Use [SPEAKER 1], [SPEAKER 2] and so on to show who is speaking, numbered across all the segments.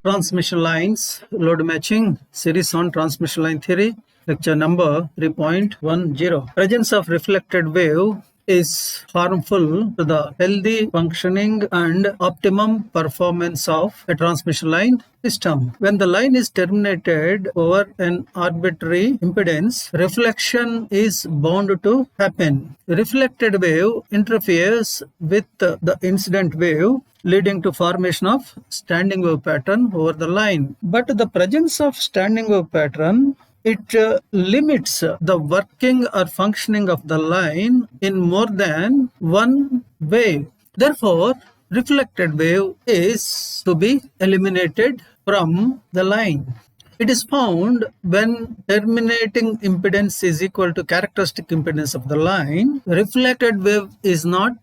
[SPEAKER 1] Transmission lines, load matching, series on transmission line theory, lecture number 3.10. Presence of reflected wave is harmful to the healthy functioning and optimum performance of a transmission line system. When the line is terminated over an arbitrary impedance, reflection is bound to happen. Reflected wave interferes with the incident wave, leading to formation of standing wave pattern over the line. But the presence of standing wave pattern, it limits the working or functioning of the line in more than one wave. Therefore, reflected wave is to be eliminated from the line. It is found when terminating impedance is equal to characteristic impedance of the line, reflected wave is not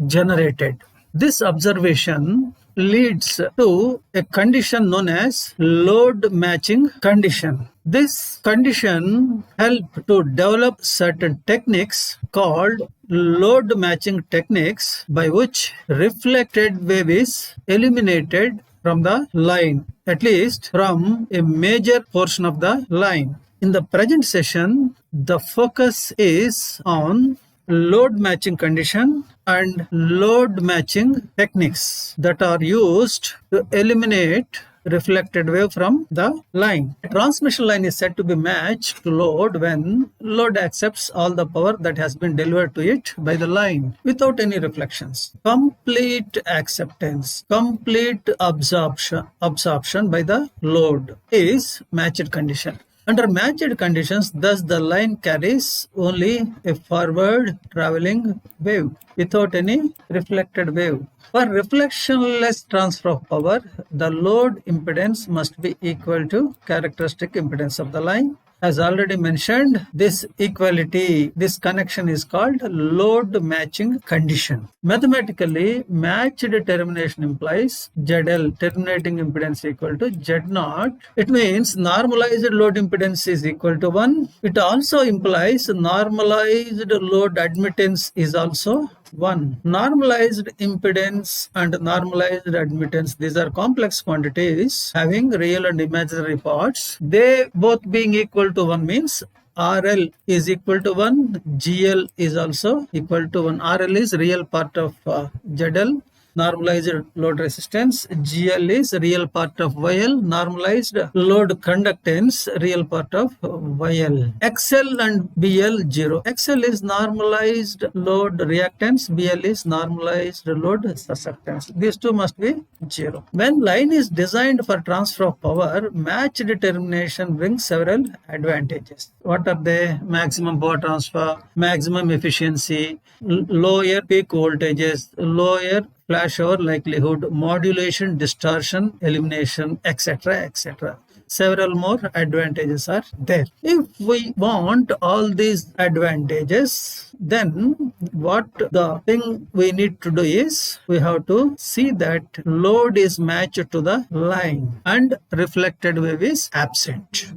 [SPEAKER 1] generated. This observation leads to a condition known as load matching condition. This condition helps to develop certain techniques called load matching techniques by which reflected wave is eliminated from the line, at least from a major portion of the line. In the present session, the focus is on load matching condition and load matching techniques that are used to eliminate reflected wave from the line. A transmission line is said to be matched to load when load accepts all the power that has been delivered to it by the line without any reflections. Complete acceptance, complete absorption by the load is matched condition. Under matched conditions, thus the line carries only a forward traveling wave without any reflected wave. For reflectionless transfer of power, the load impedance must be equal to characteristic impedance of the line. As already mentioned, this equality, this connection is called load matching condition. Mathematically, matched termination implies ZL, terminating impedance, equal to Z0. It means normalized load impedance is equal to 1. It also implies normalized load admittance is also 1. Normalized impedance and normalized admittance, these are complex quantities having real and imaginary parts. They both being equal to 1 means RL is equal to 1, GL is also equal to 1. RL is real part of ZL, normalized load resistance. GL is real part of YL, normalized load conductance, real part of YL. XL and BL 0. XL is normalized load reactance, BL is normalized load susceptance. These two must be 0. When line is designed for transfer of power, matched termination brings several advantages. What are they? Maximum power transfer, maximum efficiency, lower peak voltages, lower flashover likelihood, modulation, distortion, elimination, etc., etc. Several more advantages are there. If we want all these advantages, then what the thing we need to do is we have to see that load is matched to the line and reflected wave is absent.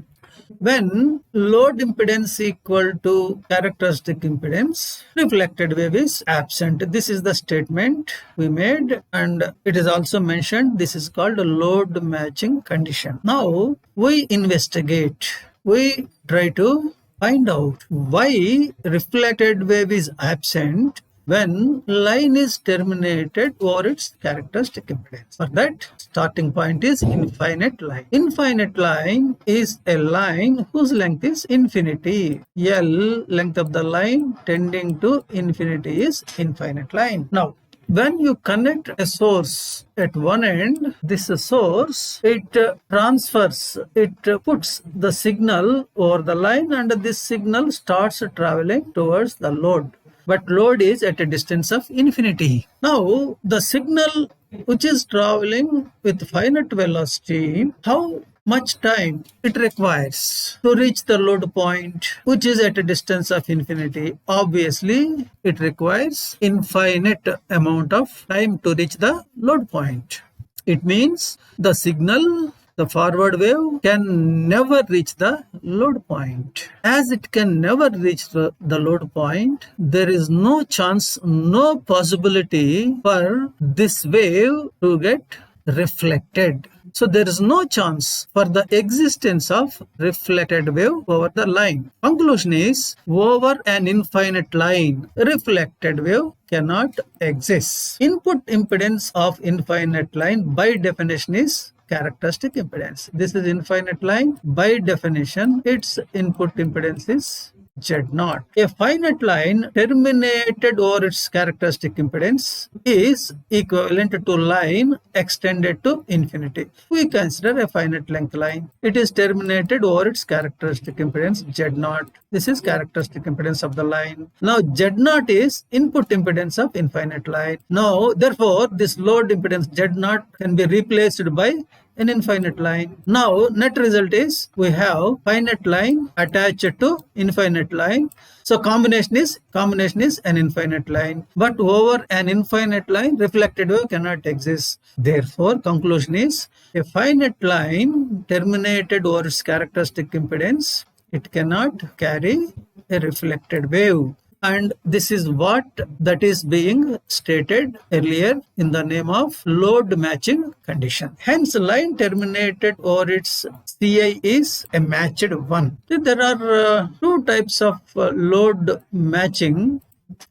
[SPEAKER 1] When load impedance equal to characteristic impedance, reflected wave is absent. This is the statement we made, and it is also mentioned. This is called a load matching condition. Now we investigate. We try to find out why reflected wave is absent when line is terminated over its characteristic impedance. For that, starting point is infinite line. Infinite line is a line whose length is infinity. L, length of the line tending to infinity, is infinite line. Now, when you connect a source at one end, this source, it transfers, it puts the signal over the line, and this signal starts traveling towards the load. But load is at a distance of infinity. Now, the signal which is traveling with finite velocity, how much time it requires to reach the load point, which is at a distance of infinity? Obviously, it requires infinite amount of time to reach the load point. It means the signal, the forward wave, can never reach the load point. As it can never reach the load point, there is no chance, no possibility for this wave to get reflected. So there is no chance for the existence of reflected wave over the line. Conclusion is, over an infinite line, reflected wave cannot exist. Input impedance of infinite line by definition is characteristic impedance. This is infinite line. By definition, its input impedance is Z0. A finite line terminated over its characteristic impedance is equivalent to line extended to infinity. We consider a finite length line. It is terminated over its characteristic impedance Z0. This is characteristic impedance of the line. Now Z0 is input impedance of infinite line. Now therefore this load impedance Z0 can be replaced by an infinite line. Now net result is we have finite line attached to infinite line. So combination is an infinite line. But over an infinite line, reflected wave cannot exist. Therefore conclusion is, a finite line terminated over its characteristic impedance, it cannot carry a reflected wave. And this is what that is being stated earlier in the name of load matching condition. Hence line terminated over its CI is a matched one. There are two types of load matching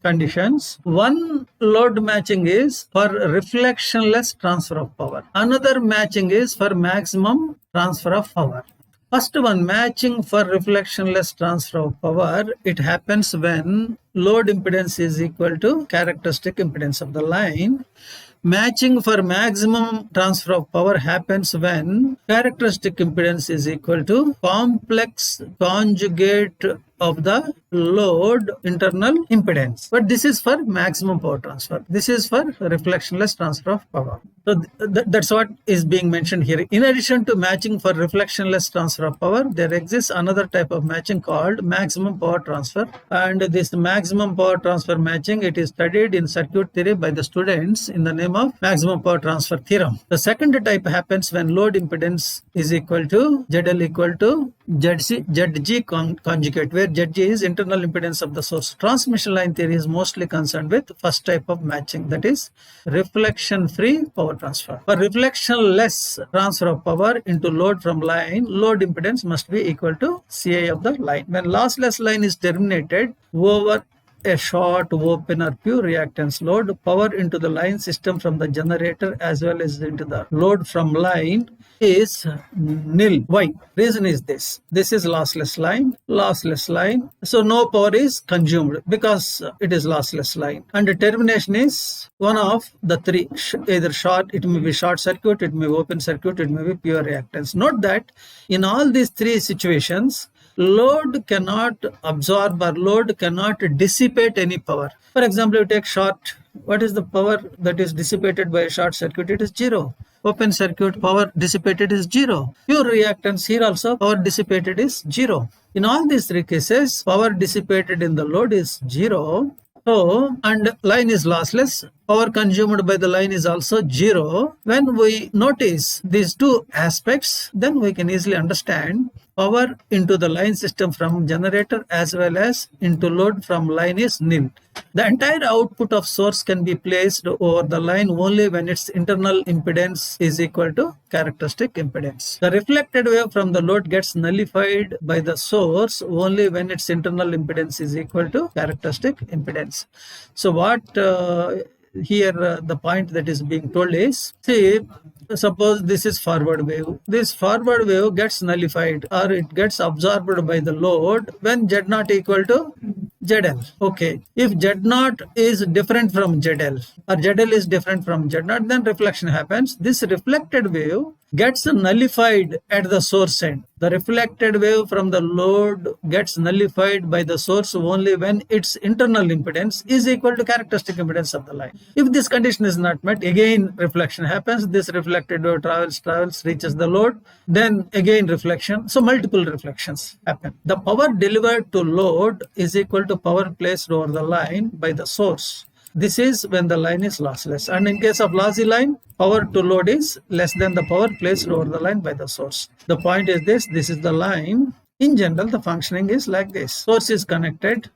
[SPEAKER 1] conditions. One load matching is for reflectionless transfer of power. Another matching is for maximum transfer of power. First one, matching for reflectionless transfer of power, it happens when load impedance is equal to characteristic impedance of the line. Matching for maximum transfer of power happens when characteristic impedance is equal to complex conjugate of the load internal impedance. But this is for maximum power transfer. This is for reflectionless transfer of power. So that's what is being mentioned here. In addition to matching for reflectionless transfer of power, there exists another type of matching called maximum power transfer. And this maximum power transfer matching, it is studied in circuit theory by the students in the name of maximum power transfer theorem. The second type happens when load impedance is equal to ZL equal to ZG conjugate, where ZG is internal impedance of the source. Transmission line theory is mostly concerned with first type of matching, that is reflection free power transfer. For reflection-less transfer of power into load from line, load impedance must be equal to CI of the line. When lossless line is terminated over a short, open or pure reactance load, power into the line system from the generator as well as into the load from line is nil. Why? Reason is this. This is lossless line. So no power is consumed because it is lossless line. And the termination is one of the three, either short, it may be short circuit, it may be open circuit, it may be pure reactance. Note that in all these three situations, load cannot absorb or load cannot dissipate any power. For example, you take short. What is the power that is dissipated by a short circuit? It is zero. Open circuit, power dissipated is zero. Pure reactance, here also power dissipated is zero. In all these three cases, power dissipated in the load is zero. So, and line is lossless, power consumed by the line is also zero. When we notice these two aspects, then we can easily understand power into the line system from generator as well as into load from line is nil. The entire output of source can be placed over the line only when its internal impedance is equal to characteristic impedance. The reflected wave from the load gets nullified by the source only when its internal impedance is equal to characteristic impedance. So what here the point that is being told is, see, suppose this is forward wave. This forward wave gets nullified or it gets absorbed by the load when Z0 equal to ZL. Okay. If Z0 is different from ZL or ZL is different from Z0, then reflection happens. This reflected wave gets nullified at the source end. The reflected wave from the load gets nullified by the source only when its internal impedance is equal to characteristic impedance of the line. If this condition is not met, again reflection happens. This reflected wave travels, reaches the load, then again reflection. So multiple reflections happen. The power delivered to load is equal to power placed over the line by the source. This is when the line is lossless. And in case of lossy line, power to load is less than the power placed over the line by the source. The point is this is the line. In general, the functioning is like this. Source is connected.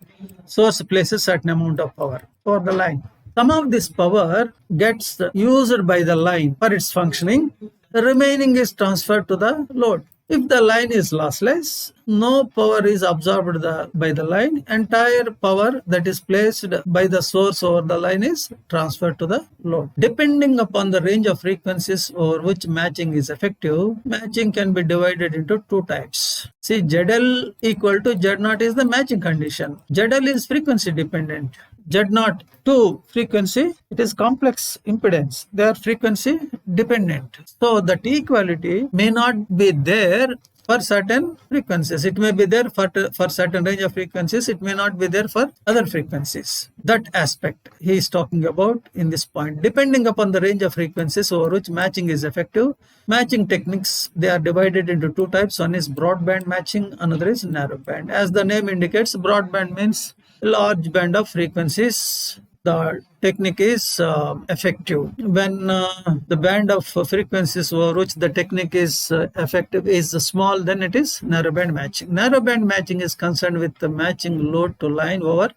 [SPEAKER 1] Source places certain amount of power over the line. Some of this power gets used by the line for its functioning remaining is transferred to the load. If the line is lossless, no power is absorbed by the line. Entire power that is placed by the source over the line is transferred to the load. Depending upon the range of frequencies over which matching is effective, matching can be divided into two types. See, ZL equal to Z0 is the matching condition. ZL is frequency dependent. Z0 to frequency, it is complex impedance. They are frequency dependent. So the T equality may not be there for certain frequencies. It may be there for certain range of frequencies. It may not be there for other frequencies. That aspect he is talking about in this point. Depending upon the range of frequencies over which matching is effective, matching techniques, they are divided into two types. One is broadband matching, another is narrowband. As the name indicates, broadband means large band of frequencies. The technique is effective. When the band of frequencies over which the technique is effective is small, then it is narrowband matching. Narrowband matching is concerned with the matching load to line over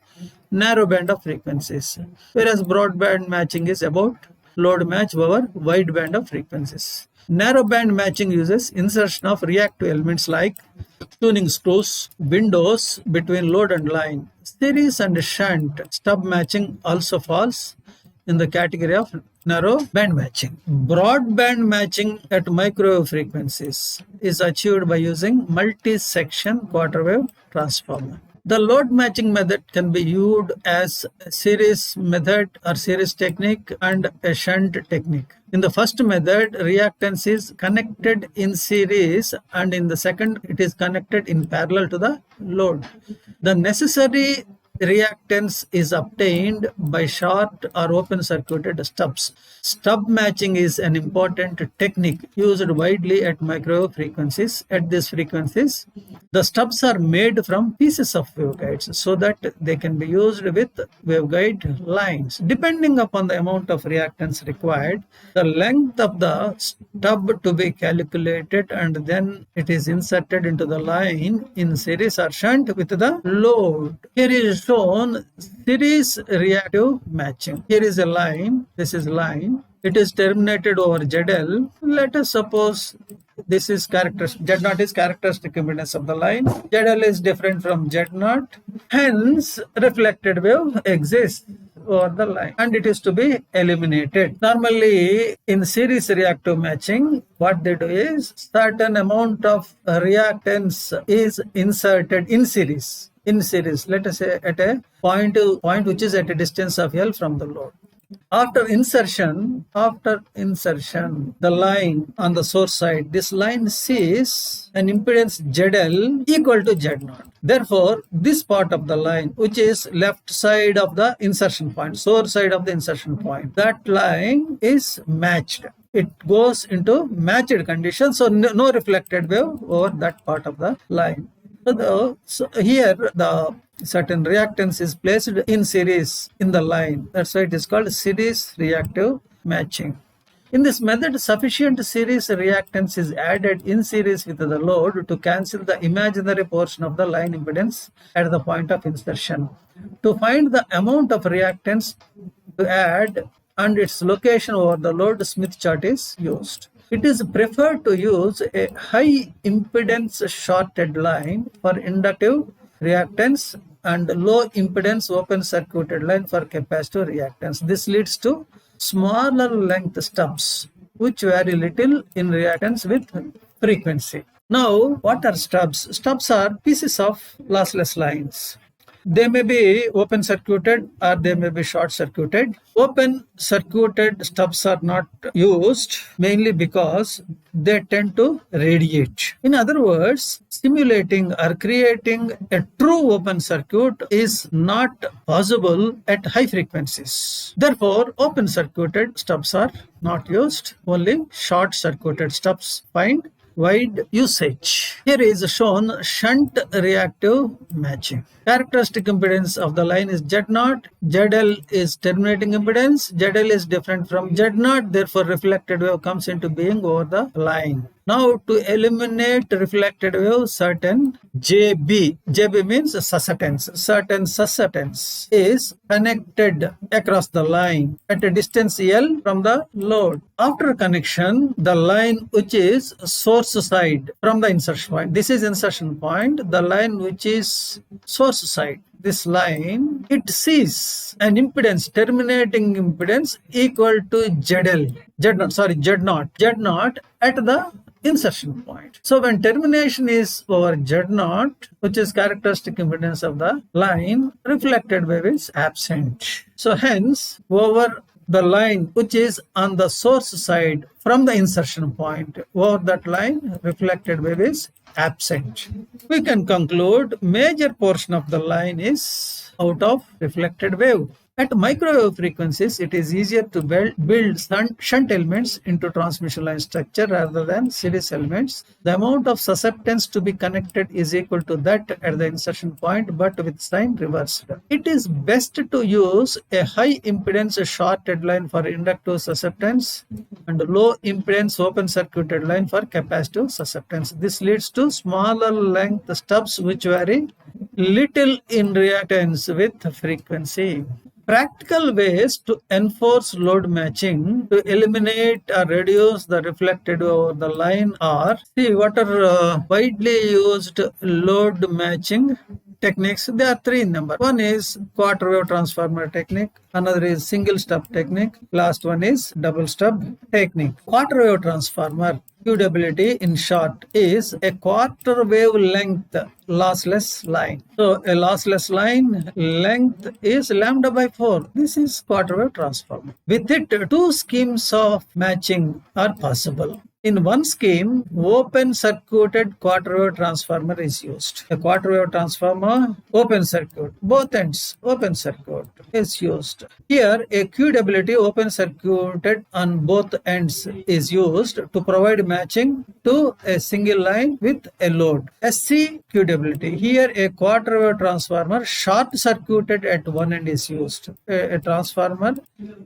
[SPEAKER 1] narrow band of frequencies, whereas broadband matching is about load match over wide band of frequencies. Narrowband matching uses insertion of reactive elements like tuning screws, windows between load and line. Series and shunt stub matching also falls in the category of narrow band matching. Broadband matching at microwave frequencies is achieved by using multi-section quarter wave transformer. The load matching method can be used as a series method or series technique and a shunt technique. In the first method, reactance is connected in series, and in the second, it is connected in parallel to the load. The necessary reactance is obtained by short or open circuited stubs. Stub matching is an important technique used widely at microwave frequencies. At these frequencies, the stubs are made from pieces of waveguides so that they can be used with waveguide lines. Depending upon the amount of reactance required, the length of the stub to be calculated, and then it is inserted into the line in series or shunt with the load. Here is shown series reactive matching. Here is a line. This is line. It is terminated over ZL. Let us suppose this is characteristic. Z0 is characteristic impedance of the line. ZL is different from Z0. Hence, reflected wave exists over the line and it is to be eliminated. Normally, in series reactive matching, what they do is certain amount of reactance is inserted in series. Let us say at a point which is at a distance of L from the load. After insertion, the line on the source side, this line sees an impedance ZL equal to Z0. Therefore, this part of the line, which is left side of the insertion point, source side of the insertion point, that line is matched. It goes into matched condition, so no reflected wave over that part of the line. So here the certain reactance is placed in series in the line. That's why it is called series reactive matching. In this method, sufficient series reactance is added in series with the load to cancel the imaginary portion of the line impedance at the point of insertion. To find the amount of reactance to add and its location over the load, Smith chart is used. It is preferred to use a high impedance shorted line for inductive reactance and low impedance open circuited line for capacitive reactance. This leads to smaller length stubs which vary little in reactance with frequency. Now, what are stubs? Stubs are pieces of lossless lines. They may be open circuited or they may be short circuited. Open circuited stubs are not used mainly because they tend to radiate. In other words, simulating or creating a true open circuit is not possible at high frequencies. Therefore, open circuited stubs are not used. Only short circuited stubs find wide usage. Here is shown shunt reactive matching. Characteristic impedance of the line is Z0. ZL is terminating impedance. ZL is different from Z0. Therefore, reflected wave comes into being over the line. Now, to eliminate reflected wave, certain JB means suscitance. Certain suscitance is connected across the line at a distance L from the load. After connection, the line which is source side from the insertion point. This is insertion point. The line which is source side. This line, it sees an impedance, terminating impedance equal to ZL, Z0 at the insertion point. So when termination is over Z0, which is characteristic impedance of the line, reflected wave is absent. So hence, over the line which is on the source side from the insertion point, over that line, reflected wave is absent. We can conclude major portion of the line is out of reflected wave. At microwave frequencies, it is easier to build shunt elements into transmission line structure rather than series elements. The amount of susceptance to be connected is equal to that at the insertion point, but with sign reversed. It is best to use a high impedance shorted line for inductive susceptance and low impedance open circuited line for capacitive susceptance. This leads to smaller length stubs which vary little in reactance with frequency. Practical ways to enforce load matching to eliminate or reduce the reflected over the line are, see what are widely used load matching techniques. There are three in number. One is quarter wave transformer technique, another is single stub technique, last one is double stub technique. Quarter wave transformer, QWT in short, is a quarter wavelength lossless line. So a lossless line length is lambda by 4. This is quarter wave transformer. With it, two schemes of matching are possible. In one scheme, open circuited quarter wave transformer is used. A quarter wave transformer, open circuit, both ends open circuit is used. Here, a QWT open circuited on both ends is used to provide matching to a single line with a load. SC QWT. Here, a quarter wave transformer short circuited at one end is used. A transformer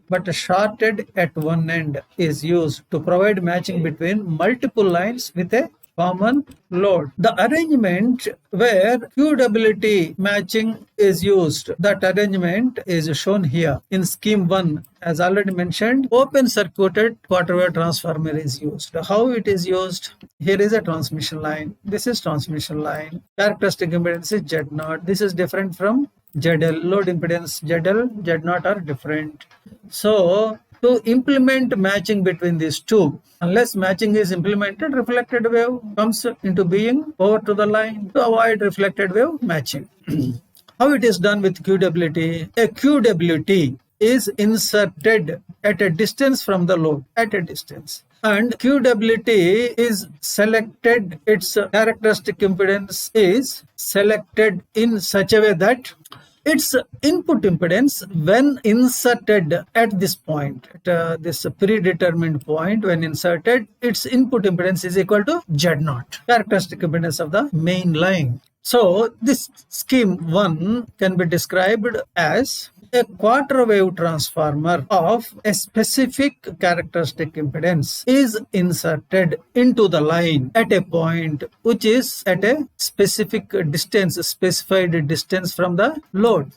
[SPEAKER 1] but shorted at one end is used to provide matching between multiple lines with a common load. The arrangement where QWT matching is used, that arrangement is shown here in scheme 1. As already mentioned, open circuited quarter wave transformer is used. How it is used? Here is a transmission line. This is transmission line. Characteristic impedance is Z0. This is different from ZL. Load impedance ZL, Z0 are different. So to implement matching between these two, unless matching is implemented, reflected wave comes into being over to the line to avoid reflected wave matching. How it is done with QWT? A QWT is inserted at a distance from the load, at a distance. And QWT is selected, its characteristic impedance is selected in such a way that its input impedance when inserted at this point, at this predetermined point when inserted, its input impedance is equal to Z0, characteristic impedance of the main line. So this scheme 1 can be described as a quarter wave transformer of a specific characteristic impedance is inserted into the line at a point which is at a specific distance, specified distance from the load.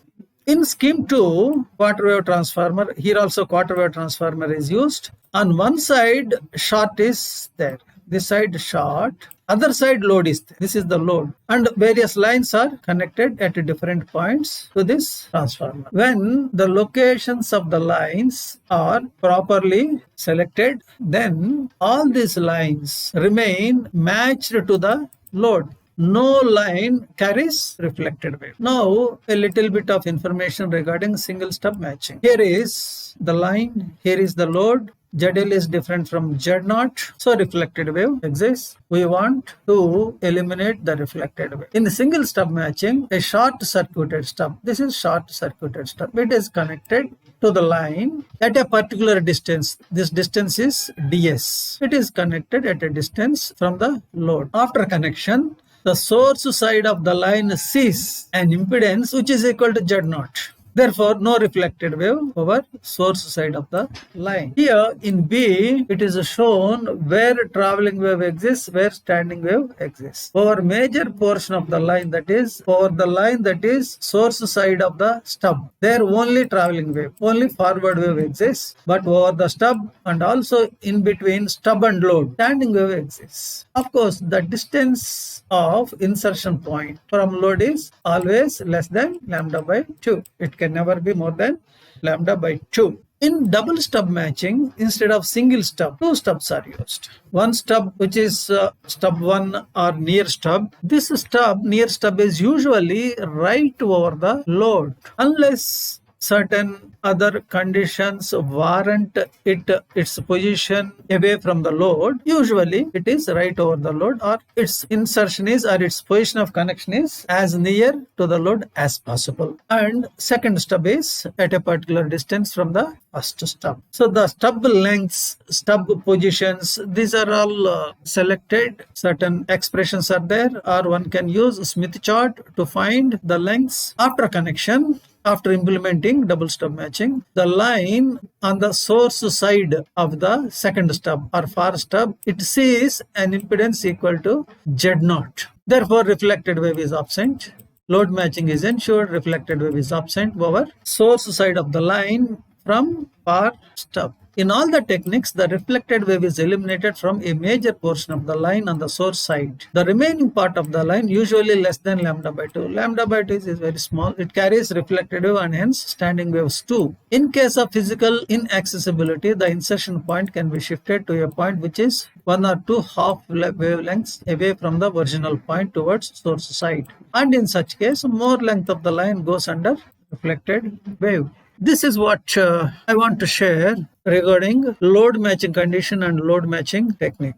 [SPEAKER 1] In scheme 2, quarter wave transformer, here also quarter wave transformer is used. On one side, short is there. This side short, other side load is there. This is the load. And various lines are connected at different points to this transformer. When the locations of the lines are properly selected, then all these lines remain matched to the load. No line carries reflected wave. Now, a little bit of information regarding single stub matching. Here is the line, here is the load. ZL is different from Z0, so reflected wave exists. We want to eliminate the reflected wave. In the single stub matching, a short circuited stub, this is short circuited stub, it is connected to the line at a particular distance. This distance is ds. It is connected at a distance from the load. After connection, the source side of the line sees an impedance which is equal to Z0. Therefore, no reflected wave over source side of the line. Here in B, it is shown where traveling wave exists, where standing wave exists. Over major portion of the line, that is, over the line that is source side of the stub, there only traveling wave, only forward wave exists. But over the stub and also in between stub and load, standing wave exists. Of course, the distance of insertion point from load is always less than lambda by 2. It can never be more than lambda by 2. In double stub matching, instead of single stub, two stubs are used. One stub, which is stub 1 or near stub. This stub, near stub, is usually right over the load, unless certain other conditions warrant its position away from the load. Usually it is right over the load, or its insertion is, or its position of connection is as near to the load as possible. And second stub is at a particular distance from the first stub. So the stub lengths, stub positions, these are all selected. Certain expressions are there, or one can use Smith chart to find the lengths. After connection, after implementing double stub matching, the line on the source side of the second stub or far stub, it sees an impedance equal to Z0. Therefore, reflected wave is absent. Load matching is ensured. Reflected wave is absent over source side of the line from far stub. In all the techniques, the reflected wave is eliminated from a major portion of the line on the source side. The remaining part of the line, usually less than lambda by 2. Lambda by 2 is very small. It carries reflected wave and hence standing waves too. In case of physical inaccessibility, the insertion point can be shifted to a point which is 1 or 2 half wavelengths away from the original point towards source side. And in such case, more length of the line goes under reflected wave. This is what I want to share regarding load matching condition and load matching technique.